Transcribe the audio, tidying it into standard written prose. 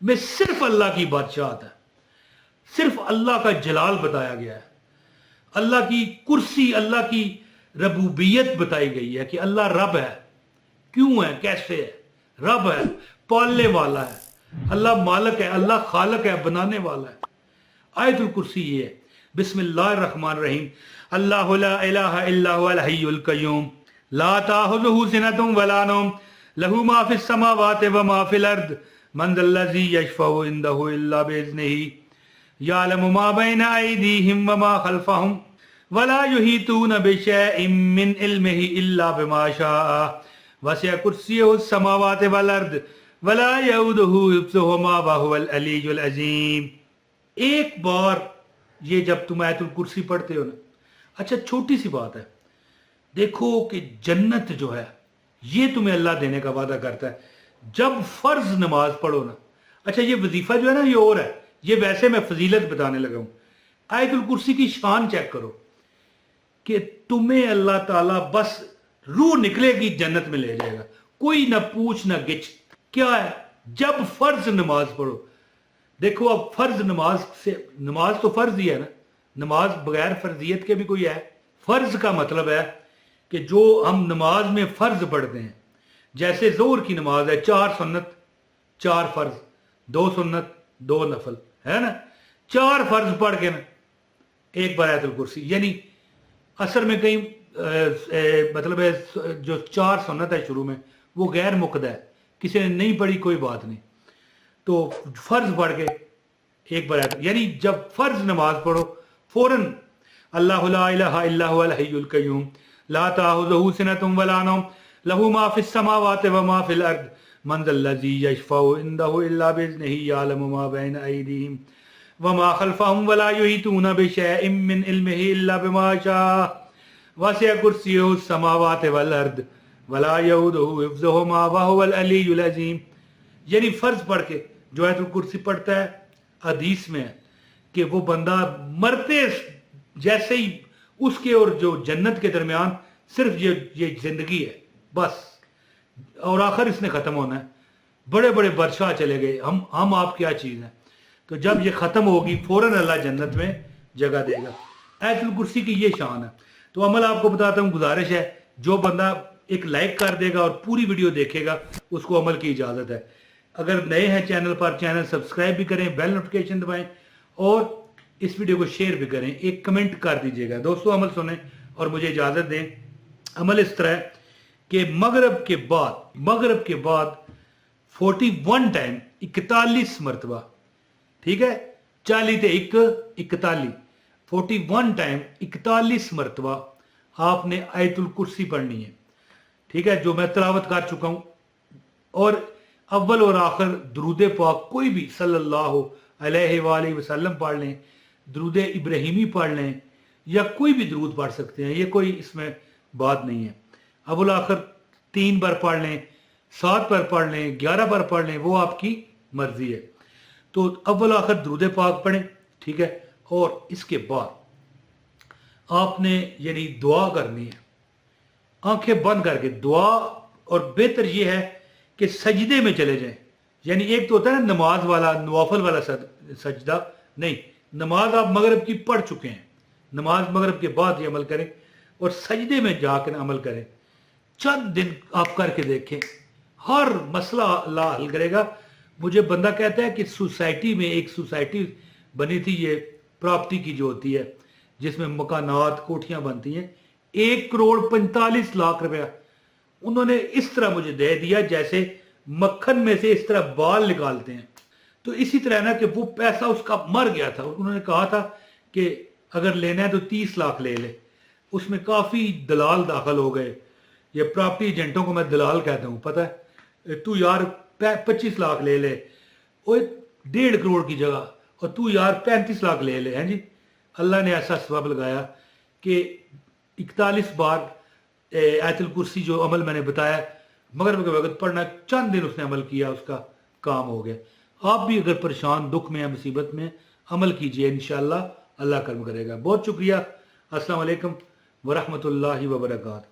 میں صرف اللہ کی بادشاہت ہے، صرف اللہ کا جلال بتایا گیا ہے، اللہ کی کرسی، اللہ کی ربوبیت بتائی گئی ہے کہ اللہ رب ہے، کیوں ہے، کیسے ہے، رب ہے، پالنے والا ہے، اللہ مالک ہے، اللہ خالق ہے، بنانے والا ہے۔ آیت الکرسی یہ ہے۔ بسم اللہ الرحمن الرحیم۔ اللہ لا الہ الا هو الحی القیوم لا تأخذہ سنۃ ولا نوم لہ ما فی السماوات وما فی الارض من ذا الذی یشفع عندہ الا باذنہ یعلم ما بین ایدیہم وما خلفہم ولا یحیطون بشیء من علمہ الا بما شاء وسع کرسیہ السماوات والارض ولا یؤودہ حفظہما وہو العلی العظیم۔ ایک بار یہ جب تم آیت الکرسی پڑھتے ہو نا، اچھا چھوٹی سی بات ہے، دیکھو کہ جنت جو ہے یہ تمہیں اللہ دینے کا وعدہ کرتا ہے جب فرض نماز پڑھو نا۔ اچھا یہ وظیفہ جو ہے نا یہ اور ہے، یہ ویسے میں فضیلت بتانے لگا ہوں۔ آیت الکرسی کی شان چیک کرو کہ تمہیں اللہ تعالیٰ بس روح نکلے گی جنت میں لے جائے گا، کوئی نہ پوچھ نہ گچھ۔ کیا ہے؟ جب فرض نماز پڑھو۔ دیکھو اب فرض نماز سے، نماز تو فرض ہی ہے نا، نماز بغیر فرضیت کے بھی کوئی ہے؟ فرض کا مطلب ہے کہ جو ہم نماز میں فرض پڑھتے ہیں، جیسے ظہر کی نماز ہے 4 سنت 4 فرض، 2 سنت 2 نفل، ہے نا، 4 فرض پڑھ کے نا ایک بار آیت الکرسی، یعنی اثر میں کہیں مطلب ہے جو 4 سنت ہے شروع میں وہ غیر مقدہ ہے، کسی نے نہیں پڑھی کوئی بات نہیں، تو فرض پڑھ کے ایک بار آیت، یعنی جب فرض نماز پڑھو فوراً اللہ لا الہ الا هو الحی القیوم لا تأخذہ سنۃ ولا نوم لہ ما فی السماوات وما فی الارض من ذا الذی یشفع عندہ الا باذنہ یعلم ما بین ایدیہم وما خلفہم ولا یحیطون بشیء من علمہ الا بما شاء وسع کرسیہ السماوات والارض ولا یؤودہ حفظہما وہو العلی العظیم۔ یعنی فرض پڑھ کے جو آیت الکرسی پڑھتا ہے، حدیث میں ہے کہ وہ بندہ مرتے جیسے ہی اس کے اور جو جنت کے درمیان صرف یہ زندگی ہے بس، اور آخر اس نے ختم ہونا ہے، بڑے بڑے بادشاہ چلے گئے، ہم آپ کیا چیز ہیں، تو جب یہ ختم ہوگی فوراً اللہ جنت میں جگہ دے گا۔ آیت الکرسی کی یہ شان ہے۔ تو عمل آپ کو بتاتا ہوں، گزارش ہے جو بندہ ایک لائک کر دے گا اور پوری ویڈیو دیکھے گا اس کو عمل کی اجازت ہے۔ اگر نئے ہیں چینل پر، چینل سبسکرائب بھی کریں، بیل نوٹیفکیشن دبائیں اور اس ویڈیو کو شیئر بھی کریں، ایک کمنٹ کر دیجئے گا۔ دوستو عمل سنیں اور مجھے اجازت دیں۔ عمل اس طرح ہے کہ مغرب کے بعد 41 ٹائم 41 مرتبہ، ٹھیک ہے، 40 تے 41 41 ٹائم 41 مرتبہ آپ نے آیت الکرسی پڑھنی ہے، ٹھیک ہے، جو میں تلاوت کر چکا ہوں، اور اول اور آخر درود پاک کوئی بھی صلی اللہ علیہ وآلہ وسلم پڑھ لیں، درود ابراہیمی پڑھ لیں، یا کوئی بھی درود پڑھ سکتے ہیں، یہ کوئی اس میں بات نہیں ہے۔ اول آخر 3 بار پڑھ لیں، 7 بار پڑھ لیں، 11 بار پڑھ لیں، وہ آپ کی مرضی ہے۔ تو اول آخر درود پاک پڑھیں، ٹھیک ہے، اور اس کے بعد آپ نے یعنی دعا کرنی ہے، آنکھیں بند کر کے دعا، اور بہتر یہ ہے کہ سجدے میں چلے جائیں۔ یعنی ایک تو ہوتا ہے نا نماز والا، نوافل والا سجدہ، نہیں، نماز آپ مغرب کی پڑھ چکے ہیں، نماز مغرب کے بعد یہ عمل کریں اور سجدے میں جا کے عمل کریں۔ چند دن آپ کر کے دیکھیں، ہر مسئلہ اللہ حل کرے گا۔ مجھے بندہ کہتا ہے کہ سوسائٹی میں ایک سوسائٹی بنی تھی، یہ پراپرٹی کی جو ہوتی ہے جس میں مکانات کوٹھیاں بنتی ہیں، 1,45,00,000 روپیہ انہوں نے اس طرح مجھے دے دیا جیسے مکھن میں سے اس طرح بال نکالتے ہیں۔ تو اسی طرح نا کہ وہ پیسہ اس کا مر گیا تھا، انہوں نے کہا تھا کہ اگر لینا ہے تو 30 لاکھ لے لے۔ اس میں کافی دلال داخل ہو گئے، یہ پراپرٹی ایجنٹوں کو میں دلال کہتا ہوں، پتہ ہے، تو یار 25 لاکھ لے لے، وہ 1.5 کروڑ کی جگہ، اور تو یار 35 لاکھ لے لے ہیں جی۔ اللہ نے ایسا سبب لگایا کہ 41 بار آیت الکرسی جو عمل میں نے بتایا مغرب کے وقت پڑھنا، چند دن اس نے عمل کیا، اس کا کام ہو گیا۔ آپ بھی اگر پریشان، دکھ میں یا مصیبت میں، عمل کیجئے، انشاءاللہ اللہ کرم کرے گا۔ بہت شکریہ۔ السلام علیکم ورحمۃ اللہ وبرکاتہ۔